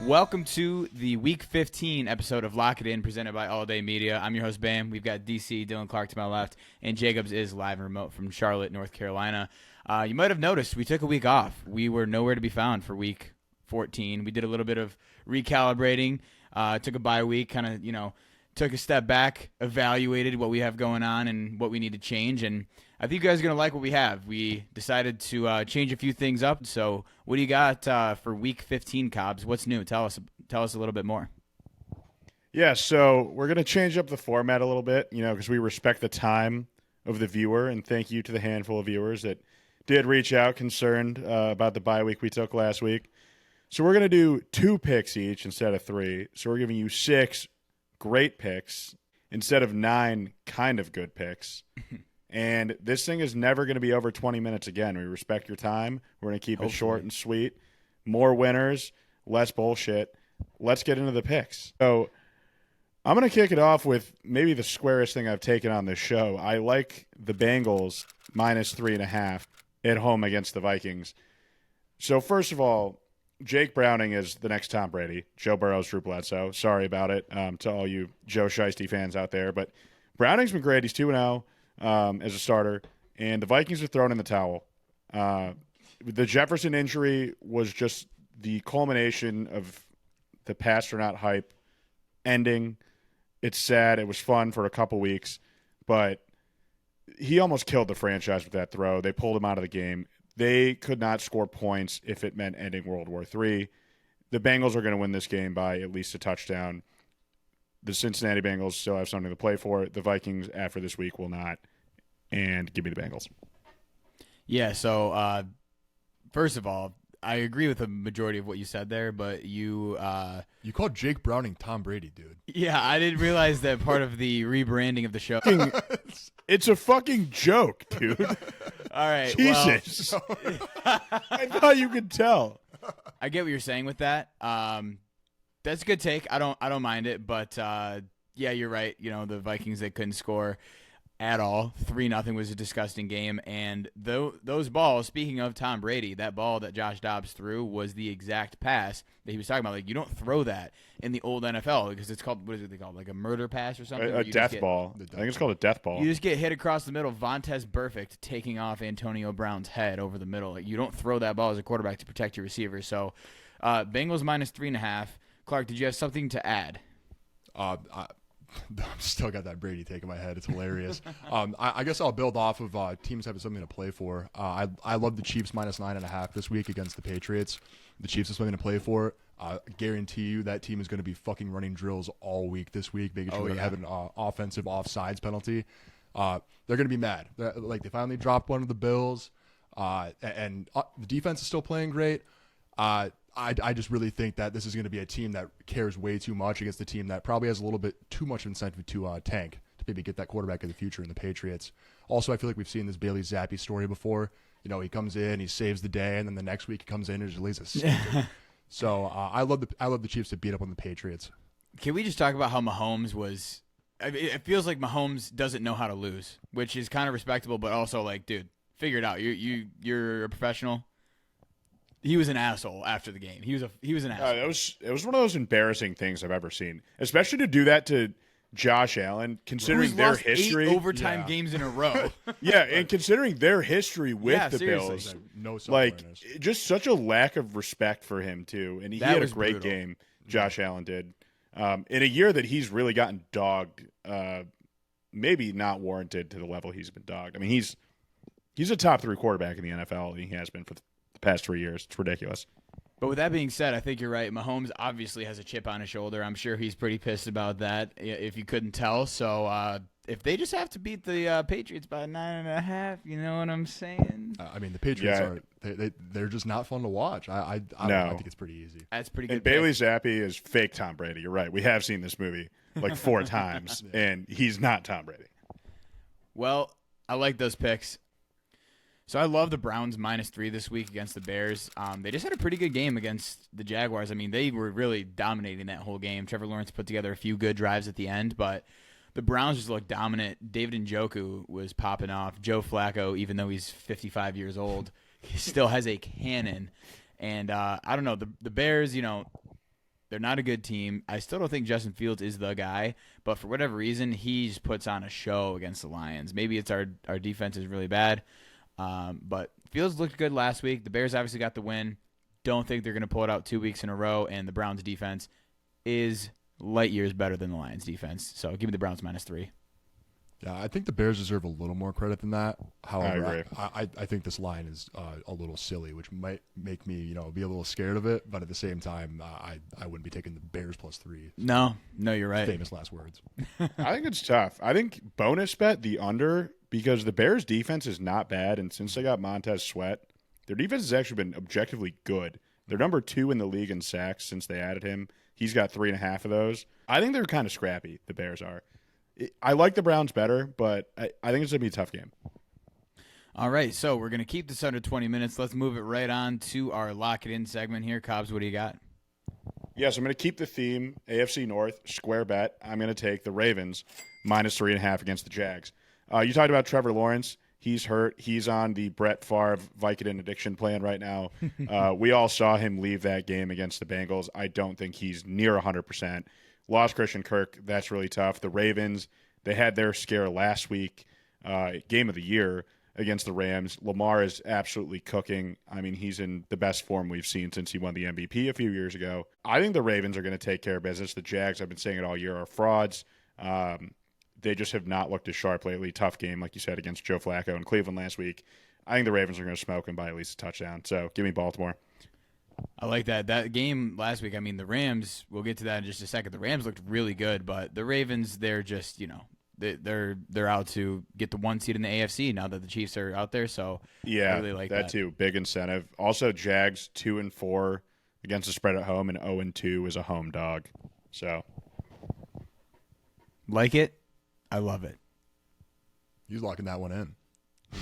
Welcome to the Week 15 episode of Lock It In, presented by All Day Media. I'm your host, Bam. We've got DC, Dylan Clark to my left, and Jacobs is live and remote from Charlotte, North Carolina. You might have noticed we took a week off. We were nowhere to be found for Week 14. We did a little bit of recalibrating, took a bye week, kind of, took a step back, evaluated what we have going on and what we need to change, and I think you guys are going to like what we have. We decided to change a few things up. So what do you got for Week 15, Cobbs? What's new? Tell us a little bit more. Yeah, so we're going to change up the format a little bit, because we respect the time of the viewer, and thank you to the handful of viewers that did reach out concerned about the bye week we took last week. So we're going to do 2 picks each instead of 3. So we're giving you 6 great picks instead of 9 kind of good picks. And this thing is never going to be over 20 minutes again. We respect your time. We're going to keep it short and sweet. More winners, less bullshit. Let's get into the picks. So I'm going to kick it off with maybe the squarest thing I've taken on this show. I like the Bengals minus 3.5 at home against the Vikings. So first of all, Jake Browning is the next Tom Brady. Joe Burrow's Drew Bledsoe. Sorry about it to all you Joe Shiesty fans out there. But Browning's been great. He's 2-0. As a starter, and the Vikings are thrown in the towel. The Jefferson injury was just the culmination of the Pasternaut hype ending. It's sad. It was fun for a couple weeks, but he almost killed the franchise with that throw. They pulled him out of the game. They could not score points if it meant ending World War III. The Bengals are going to win this game by at least a touchdown. The Cincinnati Bengals still have something to play for. The Vikings, after this week, will not. And give me the Bengals. Yeah, so first of all, I agree with the majority of what you said there, but you called Jake Browning Tom Brady, dude. Yeah, I didn't realize that part of the rebranding of the show. It's a fucking joke, dude. All right, Jesus. Well, I thought you could tell. I get what you're saying with that. That's a good take. I don't mind it, but yeah, you're right. The Vikings, they couldn't score at all. 3-0 was a disgusting game, and those balls. Speaking of Tom Brady, that ball that Josh Dobbs threw was the exact pass that he was talking about. Like, you don't throw that in the old NFL because it's called, what is it they call it? Like a murder pass or something? A death ball. I think it's called a death ball. You just get hit across the middle. Vontez Burfict taking off Antonio Brown's head over the middle. Like, you don't throw that ball as a quarterback to protect your receiver. So, Bengals minus 3.5. Clark, did you have something to add? I still got that Brady take in my head. It's hilarious. I guess I'll build off of teams having something to play for. I love the Chiefs minus 9.5 this week against the Patriots. The Chiefs have something to play for. I guarantee you that team is going to be fucking running drills all week this week, making sure they have an offensive offsides penalty. They're going to be mad. They finally dropped one of the Bills, and the defense is still playing great. I just really think that this is going to be a team that cares way too much against a team that probably has a little bit too much incentive to tank to maybe get that quarterback of the future in the Patriots. Also, I feel like we've seen this Bailey Zappi story before. He comes in, he saves the day, and then the next week he comes in and just lays a stinker. So I love the Chiefs to beat up on the Patriots. Can we just talk about how Mahomes was? It feels like Mahomes doesn't know how to lose, which is kind of respectable, but also like, dude, figure it out. You're a professional. He was an asshole after the game. He was an asshole. It was one of those embarrassing things I've ever seen, especially to do that to Josh Allen, considering their history. 8 overtime games in a row. Yeah, and considering their history with the Bills, no just such a lack of respect for him too. And he had a great game. Josh Allen did in a year that he's really gotten dogged. Maybe not warranted to the level he's been dogged. I mean, he's a top 3 quarterback in the NFL, and he has been for the past 3 years. It's ridiculous. But with that being said, I think you're right. Mahomes obviously has a chip on his shoulder. I'm sure he's pretty pissed about that, if you couldn't tell. So if they just have to beat the Patriots by 9.5, you know what I'm saying? I mean, the Patriots they're just not fun to watch. I think it's pretty easy. That's pretty good. And Bailey Zappi is fake Tom Brady. You're right. We have seen this movie like 4 times, and he's not Tom Brady. Well, I like those picks. So I love the Browns -3 this week against the Bears. They just had a pretty good game against the Jaguars. I mean, they were really dominating that whole game. Trevor Lawrence put together a few good drives at the end, but the Browns just looked dominant. David Njoku was popping off. Joe Flacco, even though he's 55 years old, he still has a cannon. And I don't know. The Bears, they're not a good team. I still don't think Justin Fields is the guy, but for whatever reason, he just puts on a show against the Lions. Maybe it's our defense is really bad, but Fields looked good last week. The Bears obviously got the win. Don't think they're going to pull it out 2 weeks in a row, and the Browns' defense is light years better than the Lions' defense. So give me the Browns -3. Yeah, I think the Bears deserve a little more credit than that. However, agree. I think this line is a little silly, which might make me be a little scared of it. But at the same time, I wouldn't be taking the Bears +3. No, you're right. Famous last words. I think it's tough. I think bonus bet the under because the Bears' defense is not bad, and since they got Montez Sweat, their defense has actually been objectively good. They're number 2 in the league in sacks since they added him. He's got 3.5 of those. I think they're kind of scrappy, the Bears are. I like the Browns better, but I think it's going to be a tough game. All right, so we're going to keep this under 20 minutes. Let's move it right on to our Lock It In segment here. Cobbs, what do you got? Yes, I'm going to keep the theme, AFC North, square bet. I'm going to take the Ravens -3.5 against the Jags. You talked about Trevor Lawrence. He's hurt. He's on the Brett Favre Vicodin addiction plan right now. We all saw him leave that game against the Bengals. I don't think he's near 100%. Lost Christian Kirk. That's really tough. The Ravens, they had their scare last week, game of the year against the Rams. Lamar is absolutely cooking. I mean, he's in the best form we've seen since he won the MVP a few years ago. I think the Ravens are going to take care of business. The Jags, I've been saying it all year, are frauds. They just have not looked as sharp lately. Tough game, like you said, against Joe Flacco in Cleveland last week. I think the Ravens are going to smoke him by at least a touchdown. So give me Baltimore. I like that. That game last week, I mean, the Rams, we'll get to that in just a second. The Rams looked really good, but the Ravens, they're just, they're out to get the 1 seed in the AFC now that the Chiefs are out there. So yeah, I really like that too. Big incentive. Also, Jags 2-4 against the spread at home, and 0-2 is a home dog. So like it. I love it. He's locking that one in.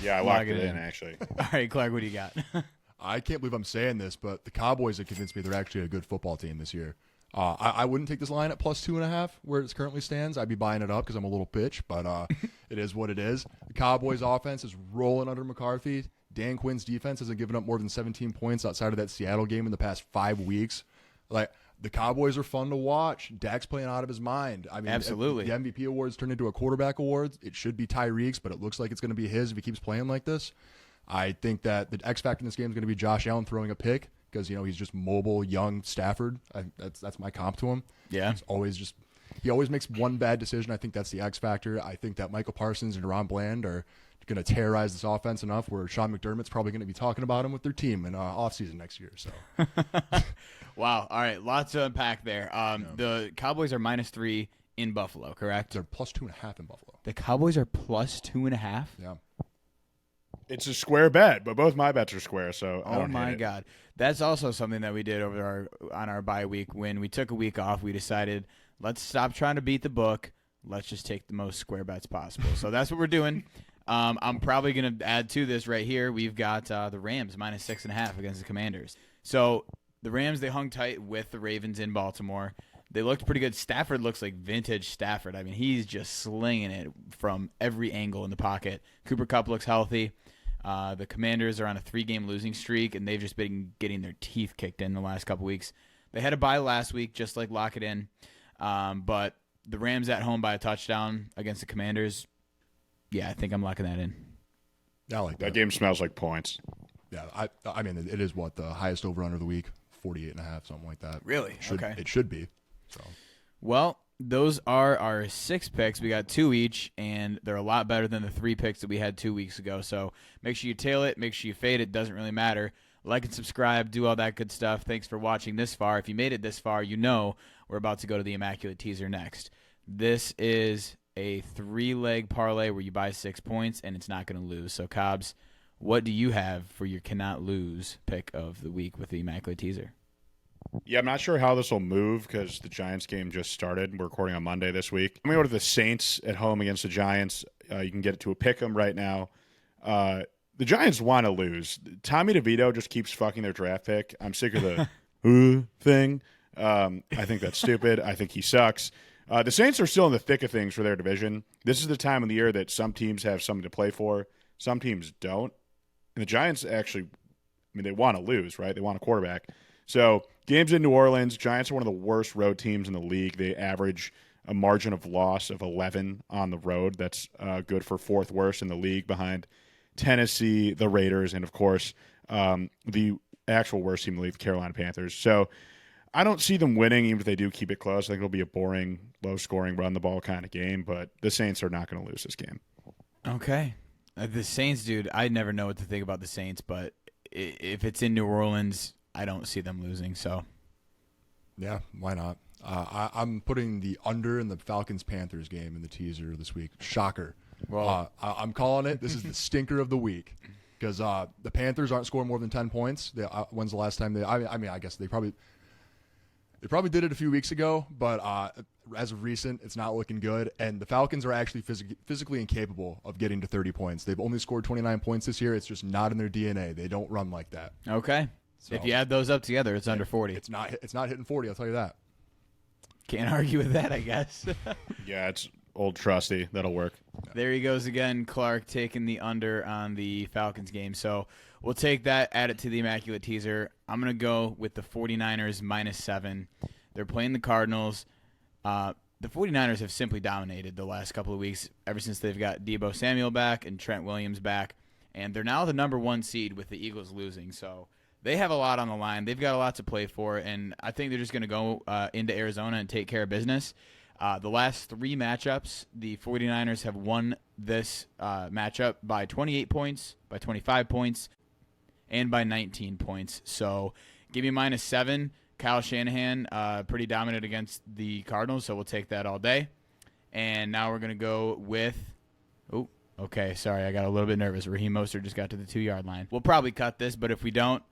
Yeah, I locked it in, actually. All right, Clark, what do you got? I can't believe I'm saying this, but the Cowboys have convinced me they're actually a good football team this year. I wouldn't take this line at +2.5 where it currently stands. I'd be buying it up because I'm a little bitch, but it is what it is. The Cowboys' offense is rolling under McCarthy. Dan Quinn's defense hasn't given up more than 17 points outside of that Seattle game in the past 5 weeks. Like, the Cowboys are fun to watch. Dak's playing out of his mind. I mean, absolutely. The MVP awards turned into a quarterback award. It should be Tyreek's, but it looks like it's going to be his if he keeps playing like this. I think that the X factor in this game is going to be Josh Allen throwing a pick because he's just mobile, young Stafford. That's my comp to him. Yeah, he always makes one bad decision. I think that's the X factor. I think that Michael Parsons and Ron Bland are going to terrorize this offense enough where Sean McDermott's probably going to be talking about him with their team in offseason next year. So, wow. All right, lots to unpack there. The Cowboys are -3 in Buffalo, correct? They're +2.5 in Buffalo. The Cowboys are +2.5. Yeah. It's a square bet, but both my bets are square, so I Oh don't my hate it. God, that's also something that we did on our bye week when we took a week off. We decided let's stop trying to beat the book. Let's just take the most square bets possible. So that's what we're doing. I'm probably going to add to this right here. We've got the Rams -6.5 against the Commanders. So the Rams, they hung tight with the Ravens in Baltimore. They looked pretty good. Stafford looks like vintage Stafford. I mean, he's just slinging it from every angle in the pocket. Cooper Kupp looks healthy. The Commanders are on a 3-game losing streak, and they've just been getting their teeth kicked in the last couple weeks. They had a bye last week, just like Lock It In. But the Rams at home by a touchdown against the Commanders, yeah, I think I'm locking that in. Yeah, I like that. That game smells like points. Yeah, I mean, it is what the highest over-under of the week, 48.5, something like that. Really? Okay. It should be. So, well, those are our 6 picks. We got 2 each, and they're a lot better than the 3 picks that we had 2 weeks ago. So make sure you tail it. Make sure you fade it. Doesn't really matter. Like and subscribe. Do all that good stuff. Thanks for watching this far. If you made it this far, we're about to go to the Immaculate Teaser next. This is a 3-leg parlay where you buy 6 points, and it's not going to lose. So, Cobbs, what do you have for your cannot lose pick of the week with the Immaculate Teaser? Yeah, I'm not sure how this will move because the Giants game just started. We're recording on Monday this week. I'm going to go to the Saints at home against the Giants. You can get it to a pick 'em right now. The Giants want to lose. Tommy DeVito just keeps fucking their draft pick. I'm sick of the thing. I think that's stupid. I think he sucks. The Saints are still in the thick of things for their division. This is the time of the year that some teams have something to play for. Some teams don't. And the Giants actually mean, they want to lose, right? They want a quarterback. So games in New Orleans, Giants are one of the worst road teams in the league. They average a margin of loss of 11 on the road. That's good for fourth worst in the league behind Tennessee, the Raiders, and, of course, the actual worst team in the league, the Carolina Panthers. So I don't see them winning, even if they do keep it close. I think it'll be a boring, low-scoring, run-the-ball kind of game, but the Saints are not going to lose this game. Okay. The Saints, dude, I never know what to think about the Saints, but if it's in New Orleans, I don't see them losing. So, Yeah, why not? I'm putting the under in the Falcons-Panthers game in the teaser this week. Shocker. Well, I'm calling it. This is the stinker of the week because the Panthers aren't scoring more than 10 points. When's the last time they? I mean, I guess they probably did it a few weeks ago, but as of recent, it's not looking good. And the Falcons are actually physically incapable of getting to 30 points. They've only scored 29 points this year. It's just not in their DNA. They don't run like that. okay. So, If you add those up together, it's under 40. It's not hitting 40. I'll tell you that. Can't argue with that, I guess. Yeah, it's old trusty. That'll work. There he goes again, Clark, taking the under on the Falcons game. So we'll take that, add it to the immaculate teaser. I'm going to go with the 49ers -7. They're playing the Cardinals. The 49ers have simply dominated the last couple of weeks ever since they've got Deebo Samuel back and Trent Williams back. And they're now the number 1 seed with the Eagles losing. So they have a lot on the line. They've got a lot to play for, and I think they're just going to go into Arizona and take care of business. The last 3 matchups, the 49ers have won this matchup by 28 points, by 25 points, and by 19 points. So give me -7. Kyle Shanahan, pretty dominant against the Cardinals, so we'll take that all day. And now we're going to go with – oh, okay, sorry, I got a little bit nervous. Raheem Mostert just got to the 2-yard line. We'll probably cut this, but if we don't,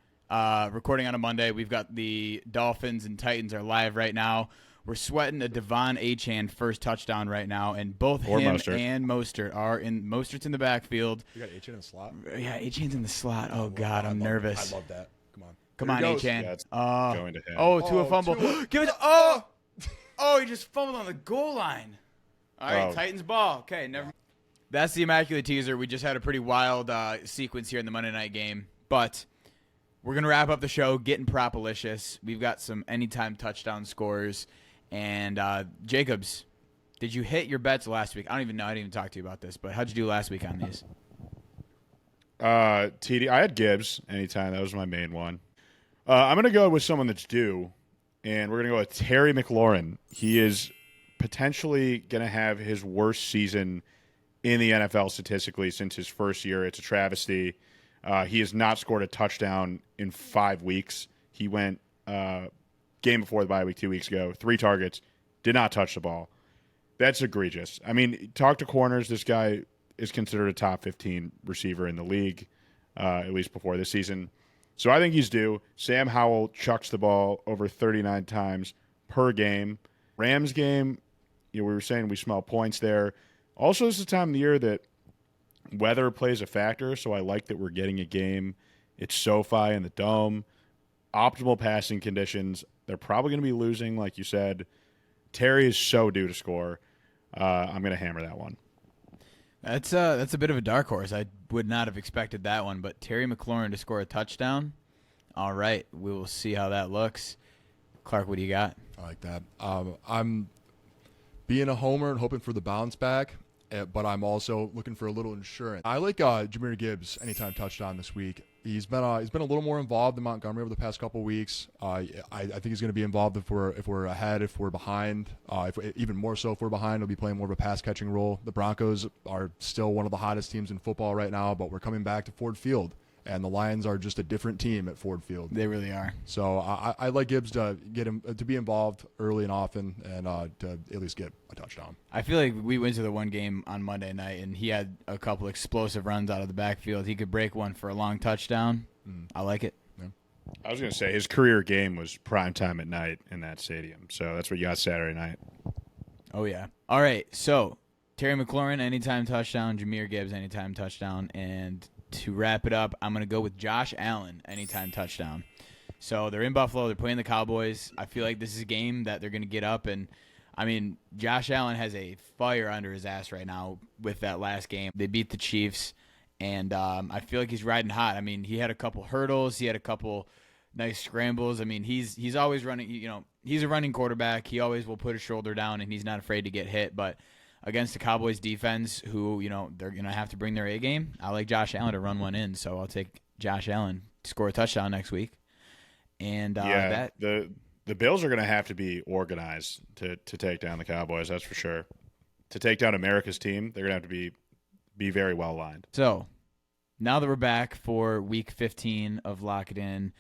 recording on a Monday, we've got the Dolphins and Titans are live right now. We're sweating a Devon Achane first touchdown right now, and both him Mostert. and Mostert are in. Mostert's in the backfield. You got Achane in the slot? Yeah, Achane's in the slot. Oh, God, I'm nervous. I love that. Come on. Come Here on, he goes. Achane. Yeah, it's Oh, going to him. Tua fumble. Tua. Give it. Oh, he just fumbled on the goal line. All right, Oh. Titans ball. Okay, never. That's the immaculate teaser. We just had a pretty wild sequence here in the Monday night game, but we're gonna wrap up the show getting propalicious. We've got some anytime touchdown scores, and Jacobs, did you hit your bets last week? I don't even know. I didn't even talk to you about this, but how'd you do last week on these? TD, I had Gibbs anytime. That was my main one. I'm going to go with someone that's due, and we're going to go with Terry McLaurin. He is potentially going to have his worst season in the NFL statistically since his first year. It's a travesty. He has not scored a touchdown in 5 weeks. He went game before the bye week 2 weeks ago, 3 targets, did not touch the ball. That's egregious. I mean, talk to corners. This guy is considered a top 15 receiver in the league, at least before this season. So I think he's due. Sam Howell chucks the ball over 39 times per game. Rams game, we were saying we smell points there. Also, this is the time of the year that weather plays a factor, so I like that we're getting a game. It's SoFi in the Dome. Optimal passing conditions. They're probably going to be losing, like you said. Terry is so due to score. I'm going to hammer that one. That's a bit of a dark horse. I would not have expected that one, but Terry McLaurin to score a touchdown. All right, we will see how that looks. Clark, what do you got? I like that. I'm being a homer and hoping for the bounce back, but I'm also looking for a little insurance. I like Jahmyr Gibbs anytime touchdown this week. He's been a little more involved in Montgomery over the past couple of weeks. I think he's going to be involved if we're ahead, if we're behind, even more so if we're behind. He'll be playing more of a pass catching role. The Broncos are still one of the hottest teams in football right now, but we're coming back to Ford Field, and the Lions are just a different team at Ford Field. They really are. So I like Gibbs to get him to be involved early and often, and to at least get a touchdown. I feel like we went to the one game on Monday night, and he had a couple explosive runs out of the backfield. He could break one for a long touchdown. I like it. Yeah. I was going to say his career game was prime time at night in that stadium. So that's what you got Saturday night. Oh, yeah. All right, so Terry McLaurin, anytime touchdown. Jahmyr Gibbs, anytime touchdown. And to wrap it up, I'm going to go with Josh Allen, anytime touchdown. So they're in Buffalo. They're playing the Cowboys. I feel like this is a game that they're going to get up. And, I mean, Josh Allen has a fire under his ass right now with that last game. They beat the Chiefs. And I feel like he's riding hot. I mean, he had a couple hurdles. He had a couple nice scrambles. I mean, he's always running. He's a running quarterback. He always will put his shoulder down, and he's not afraid to get hit. But against the Cowboys defense, who they're gonna have to bring their A game, I like Josh Allen to run one in. So I'll take Josh Allen to score a touchdown next week. And the Bills are gonna have to be organized to take down the Cowboys. That's for sure. To take down America's team, they're gonna have to be very well lined. So now that we're back for week 15 of Lock It In,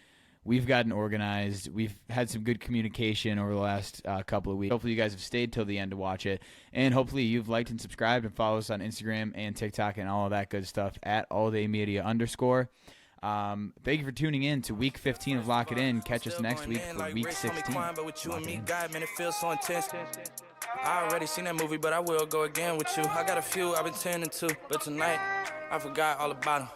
we've gotten organized. We've had some good communication over the last couple of weeks. Hopefully you guys have stayed till the end to watch it. And hopefully you've liked and subscribed and followed us on Instagram and TikTok and all of that good stuff at alldaymedia_. Thank you for tuning in to week 15 of Lock It In. Catch us next week for week 16. I already seen that movie, but I will go again with you. I got a few I've been tending to, but tonight I forgot all about them.